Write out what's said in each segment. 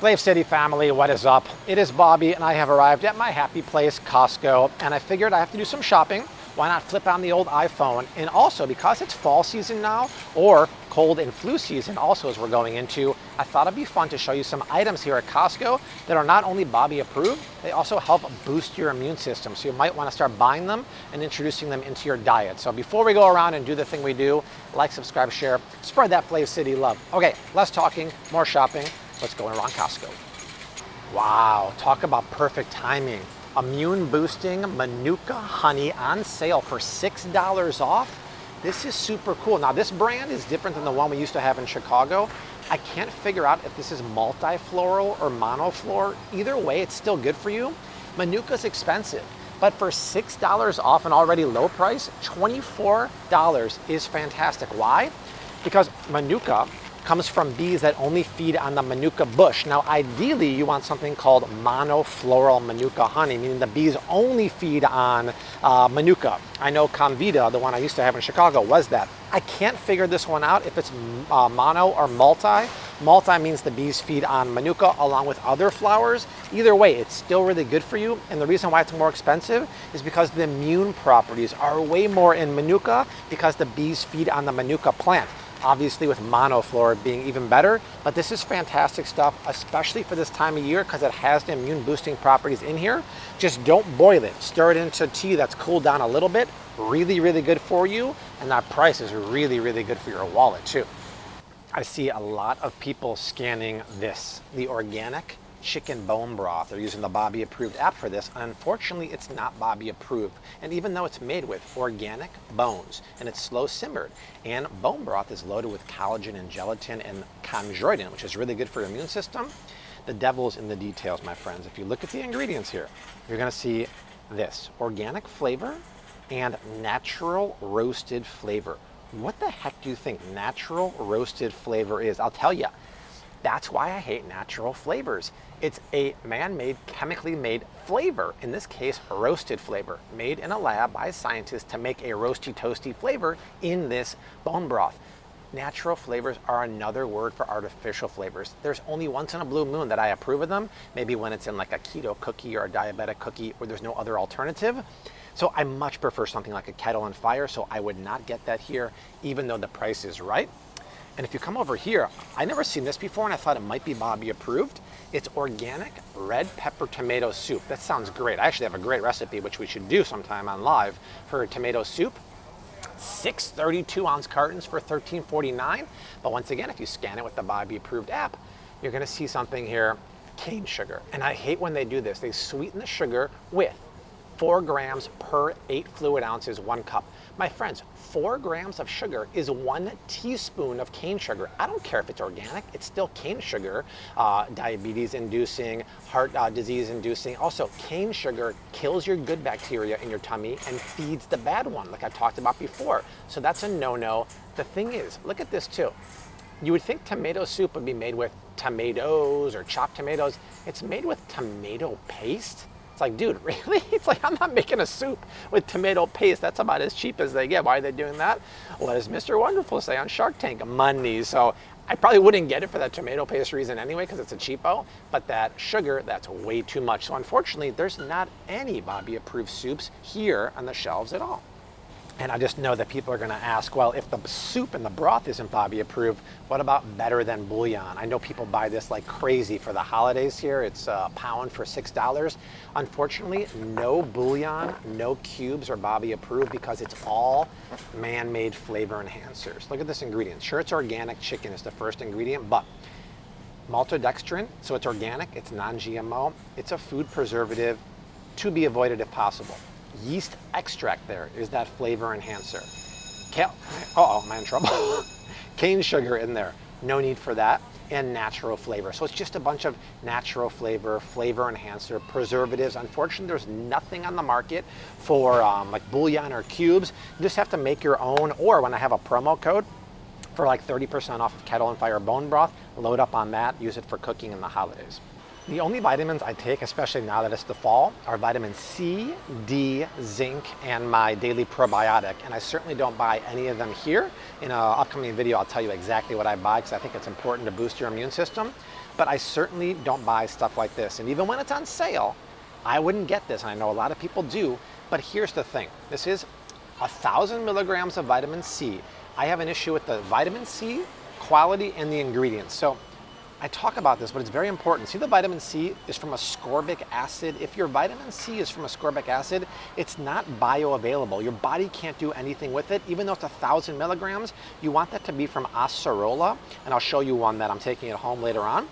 Flave City family, what is up? It is Bobby and I have arrived at my happy place, Costco, and I figured I have to do some shopping. Why not flip on the old iPhone? And also, because it's fall season now, or cold and flu season also as we're going into, I thought it'd be fun to show you some items here at Costco that are not only Bobby approved, they also help boost your immune system. So you might want to start buying them and introducing them into your diet. So before we go around and do the thing we do, like, subscribe, share, spread that Flave City love. Okay, less talking, more shopping. Let's go around Costco. Wow, talk about perfect timing. Immune boosting Manuka honey on sale for $6 off. This is super cool. Now this brand is different than the one we used to have in Chicago. I can't figure out if this is multi-floral or monoflor. Either way, it's still good for you. Manuka's expensive, but for $6 off an already low price, $24 is fantastic. Why? Because Manuka comes from bees that only feed on the Manuka bush. Now, ideally, you want something called monofloral Manuka honey, meaning the bees only feed on Manuka. I know Comvita, the one I used to have in Chicago, was that. I can't figure this one out if it's mono or multi. Multi means the bees feed on Manuka along with other flowers. Either way, it's still really good for you. And the reason why it's more expensive is because the immune properties are way more in Manuka because the bees feed on the Manuka plant. Obviously with monoflora being even better, but this is fantastic stuff, especially for this time of year because it has the immune boosting properties in here. Just don't boil it. Stir it into tea that's cooled down a little bit. Really, really good for you. And that price is really, really good for your wallet too. I see a lot of people scanning this, the organic chicken bone broth. They're using the Bobby approved app for this. Unfortunately, it's not Bobby approved. And even though it's made with organic bones and it's slow simmered, and bone broth is loaded with collagen and gelatin and chondroitin, which is really good for your immune system, the devil's in the details, my friends. If you look at the ingredients here, you're gonna see this, organic flavor and natural roasted flavor. What the heck do you think natural roasted flavor is? I'll tell you. That's why I hate natural flavors. It's a man-made, chemically made flavor. In this case, roasted flavor, made in a lab by scientists to make a roasty, toasty flavor in this bone broth. Natural flavors are another word for artificial flavors. There's only once in a blue moon that I approve of them, maybe when it's in like a keto cookie or a diabetic cookie where there's no other alternative. So I much prefer something like a Kettle and Fire, so I would not get that here, even though the price is right. And if you come over here, I never seen this before and I thought it might be Bobby approved. It's organic red pepper tomato soup. That sounds great. I actually have a great recipe, which we should do sometime on live, for tomato soup. 6 32-ounce cartons for $13.49. But once again, if you scan it with the Bobby approved app, you're gonna see something here, cane sugar. And I hate when they do this. They sweeten the sugar with 4 grams per 8 fluid ounces, 1 cup. My friends, 4 grams of sugar is 1 teaspoon of cane sugar. I don't care if it's organic, it's still cane sugar, diabetes inducing, heart disease inducing. Also, cane sugar kills your good bacteria in your tummy and feeds the bad one, like I talked about before. So that's a no-no. The thing is, look at this too. You would think tomato soup would be made with tomatoes or chopped tomatoes. It's made with tomato paste. Like, dude, really? It's like, I'm not making a soup with tomato paste. That's about as cheap as they get. Why are they doing that? Well, as Mr. Wonderful say on Shark Tank, money. So I probably wouldn't get it for that tomato paste reason anyway, because it's a cheapo, but that sugar, that's way too much. So unfortunately, there's not any Bobby approved soups here on the shelves at all. And I just know that people are gonna ask, well, if the soup and the broth isn't Bobby approved, what about better than bouillon? I know people buy this like crazy for the holidays here. It's a pound for $6. Unfortunately, no bouillon, no cubes are Bobby approved because it's all man-made flavor enhancers. Look at this ingredient. Sure, it's organic chicken is the first ingredient, but maltodextrin, so it's organic, it's non-GMO, it's a food preservative to be avoided if possible. Yeast extract there is that flavor enhancer. Uh-oh, am I in trouble? Cane sugar in there, no need for that, and natural flavor. So it's just a bunch of natural flavor, flavor enhancer, preservatives. Unfortunately, there's nothing on the market for like bouillon or cubes. You just have to make your own, or when I have a promo code for like 30% off of Kettle and Fire bone broth, load up on that, use it for cooking in the holidays. The only vitamins I take, especially now that it's the fall, are vitamin C, D, zinc, and my daily probiotic. And I certainly don't buy any of them here. In an upcoming video, I'll tell you exactly what I buy because I think it's important to boost your immune system. but I certainly don't buy stuff like this. And even when it's on sale, I wouldn't get this. I know a lot of people do, but here's the thing. This is 1,000 milligrams of vitamin C. I have an issue with the vitamin C quality and the ingredients. So I talk about this, but it's very important. See, the vitamin C is from ascorbic acid. If your vitamin C is from ascorbic acid, it's not bioavailable. Your body can't do anything with it. Even though it's 1,000 milligrams, you want that to be from acerola, and I'll show you one that I'm taking at home later on.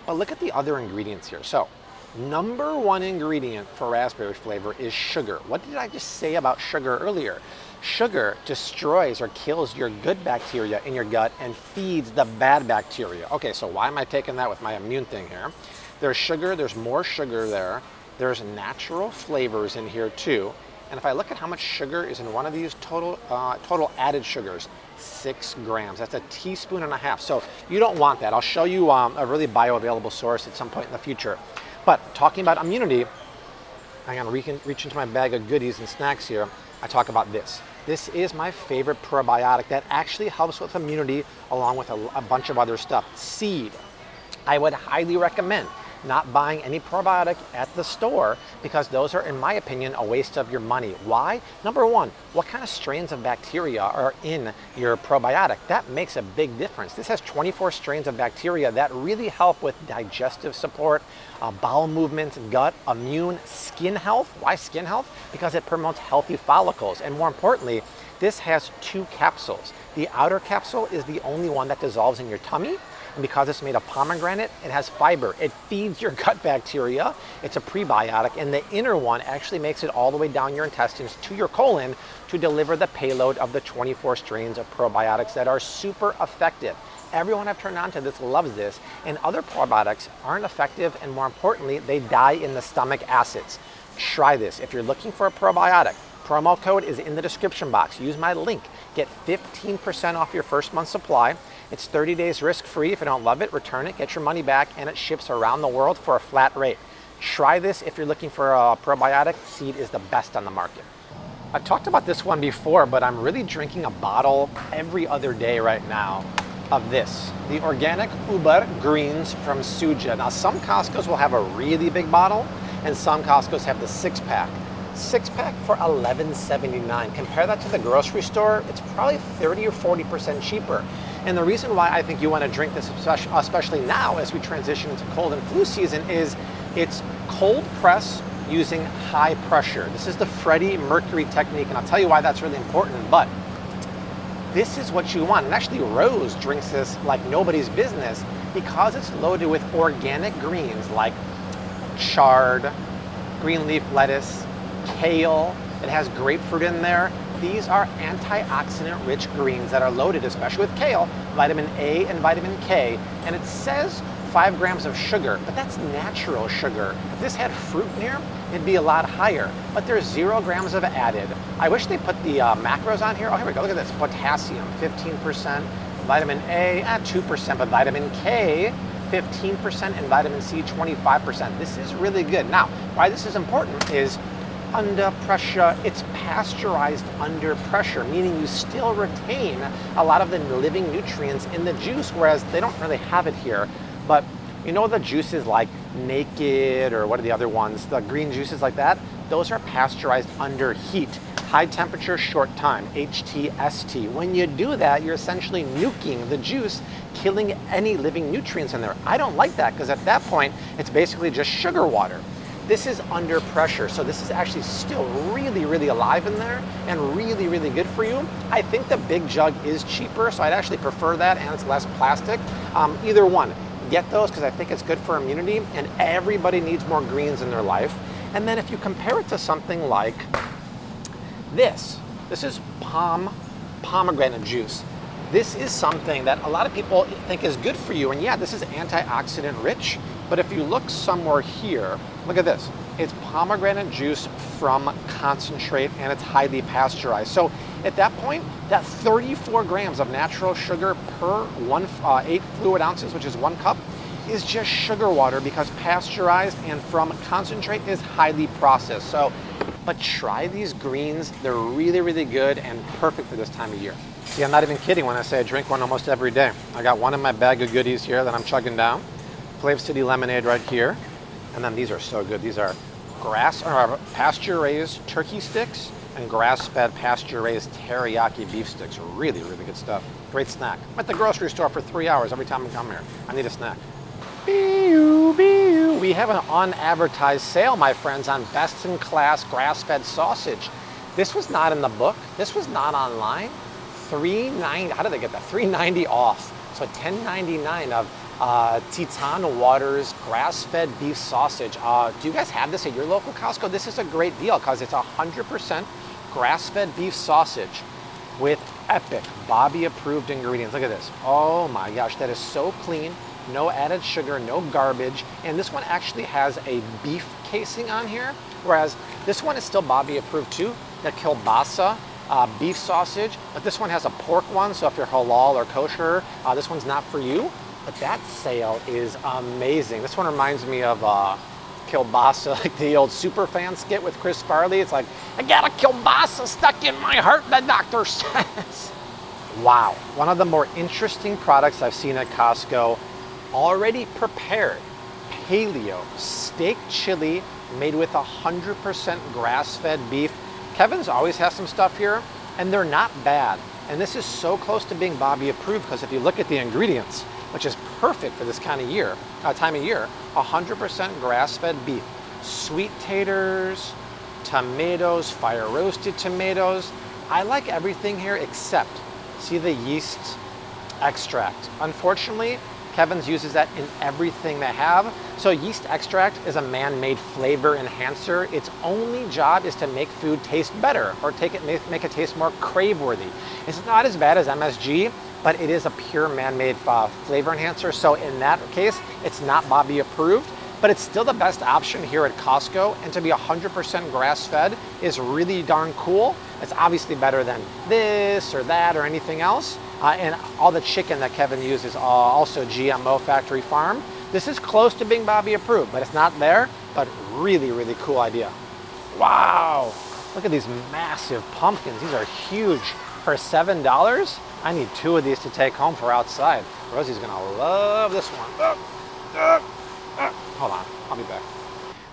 But look at the other ingredients here. So, number one ingredient for raspberry flavor is sugar. What did I just say about sugar earlier? Sugar destroys or kills your good bacteria in your gut and feeds the bad bacteria. Okay, so why am I taking that with my immune thing here? There's sugar, there's more sugar there. There's natural flavors in here too. And if I look at how much sugar is in one of these total added sugars, 6 grams. That's a teaspoon and a half. So you don't want that. I'll show you a really bioavailable source at some point in the future. But talking about immunity, I'm gonna reach into my bag of goodies and snacks here. I talk about this. This is my favorite probiotic that actually helps with immunity along with a bunch of other stuff. Seed. I would highly recommend not buying any probiotic at the store because those are, in my opinion, a waste of your money. Why? Number one, what kind of strains of bacteria are in your probiotic? That makes a big difference. This has 24 strains of bacteria that really help with digestive support, bowel movements, gut, immune, skin health. Why skin health? Because it promotes healthy follicles. And more importantly, this has 2 capsules. The outer capsule is the only one that dissolves in your tummy. And because it's made of pomegranate, it has fiber. It feeds your gut bacteria. It's a prebiotic. And the inner one actually makes it all the way down your intestines to your colon to deliver the payload of the 24 strains of probiotics that are super effective. Everyone I've turned on to this loves this. And other probiotics aren't effective. And more importantly, they die in the stomach acids. Try this. If you're looking for a probiotic, promo code is in the description box. Use my link. Get 15% off your first month supply. It's 30 days risk-free. If you don't love it, return it, get your money back, and it ships around the world for a flat rate. Try this if you're looking for a probiotic. Seed is the best on the market. I've talked about this one before, but I'm really drinking a bottle every other day right now of this, the organic Uber greens from Suja. Now, some Costco's will have a really big bottle, and some Costco's have the 6-pack. 6-pack for $11.79. Compare that to the grocery store, it's probably 30 or 40% cheaper. And the reason why I think you want to drink this, especially now as we transition into cold and flu season, is it's cold press using high pressure. This is the Freddie Mercury technique, and I'll tell you why that's really important, but this is what you want. And actually Rose drinks this like nobody's business because it's loaded with organic greens like chard, green leaf lettuce, kale. It has grapefruit in there. These are antioxidant-rich greens that are loaded, especially with kale, vitamin A and vitamin K. And it says 5 grams of sugar, but that's natural sugar. If this had fruit in here, it'd be a lot higher. But there's 0 grams of added. I wish they put the macros on here. Oh, here we go. Look at this. Potassium, 15%. Vitamin A, 2%. But vitamin K, 15%. And vitamin C, 25%. This is really good. Now, why this is important is under pressure, it's pasteurized under pressure, meaning you still retain a lot of the living nutrients in the juice, whereas they don't really have it here. But you know the juices like Naked or what are the other ones, the green juices like that, those are pasteurized under heat, high temperature, short time, HTST. When you do that, you're essentially nuking the juice, killing any living nutrients in there. I don't like that because at that point, it's basically just sugar water. This is under pressure, so this is actually still really, really alive in there and really, really good for you. I think the big jug is cheaper, so I'd actually prefer that, and it's less plastic. Either one, get those because I think it's good for immunity, and everybody needs more greens in their life. And then if you compare it to something like this is pomegranate juice. This is something that a lot of people think is good for you, and yeah, this is antioxidant rich, but if you look somewhere here, look at this. It's pomegranate juice from concentrate, and it's highly pasteurized. So at that point, that 34 grams of natural sugar per 8 fluid ounces, which is 1 cup, is just sugar water because pasteurized and from concentrate is highly processed. So, but try these greens. They're really, really good and perfect for this time of year. See, I'm not even kidding when I say I drink one almost every day. I got one in my bag of goodies here that I'm chugging down. Flav City lemonade right here. And then these are so good. These are pasture-raised turkey sticks and grass-fed pasture-raised teriyaki beef sticks. Really, really good stuff. Great snack. I'm at the grocery store for 3 hours every time I come here. I need a snack. We have an unadvertised sale, my friends, on best-in-class grass-fed sausage. This was not in the book. This was not online. $3.90. How did they get that? $3.90 off. So $10.99 of Teton Waters grass-fed beef sausage. Do you guys have this at your local Costco? This is a great deal because it's 100% grass-fed beef sausage with epic Bobby-approved ingredients. Look at this. Oh my gosh, that is so clean. No added sugar, no garbage. And this one actually has a beef casing on here, whereas this one is still Bobby approved too. The kielbasa beef sausage, but this one has a pork one, so if you're halal or kosher, this one's not for you. But that sale is amazing. This one reminds me of kielbasa, like the old Superfan skit with Chris Farley. It's like, I got a kielbasa stuck in my heart, the doctor says. Wow, one of the more interesting products I've seen at Costco, already prepared Paleo steak chili made with 100% grass-fed beef. Kevin's always has some stuff here, and they're not bad. And this is so close to being Bobby approved because if you look at the ingredients, which is perfect for this kind of time of year, 100% grass-fed beef, sweet taters, tomatoes, fire-roasted tomatoes. I like everything here except, see the yeast extract. Unfortunately, Kevin's uses that in everything they have. So yeast extract is a man-made flavor enhancer. Its only job is to make food taste better or make it taste more crave-worthy. It's not as bad as MSG, but it is a pure man-made flavor enhancer. So in that case, it's not Bobby approved, but it's still the best option here at Costco. And to be 100% grass-fed is really darn cool. It's obviously better than this or that or anything else. And all the chicken that Kevin uses also GMO factory farm. This is close to being Bobby approved, but it's not there, but really, really cool idea. Wow, look at these massive pumpkins. These are huge. For $7, I need 2 of these to take home for outside. Rosie's gonna love this one. Hold on, I'll be back.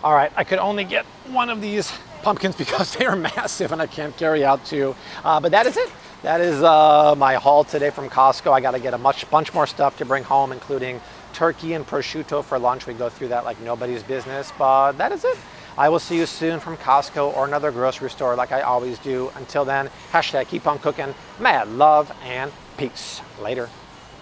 All right, I could only get 1 of these pumpkins because they are massive and I can't carry out 2. But that is it. That is my haul today from Costco. I gotta get a bunch more stuff to bring home, including turkey and prosciutto for lunch. We go through that like nobody's business, but that is it. I will see you soon from Costco or another grocery store like I always do. Until then, # keep on cooking. Mad love and peace. Later.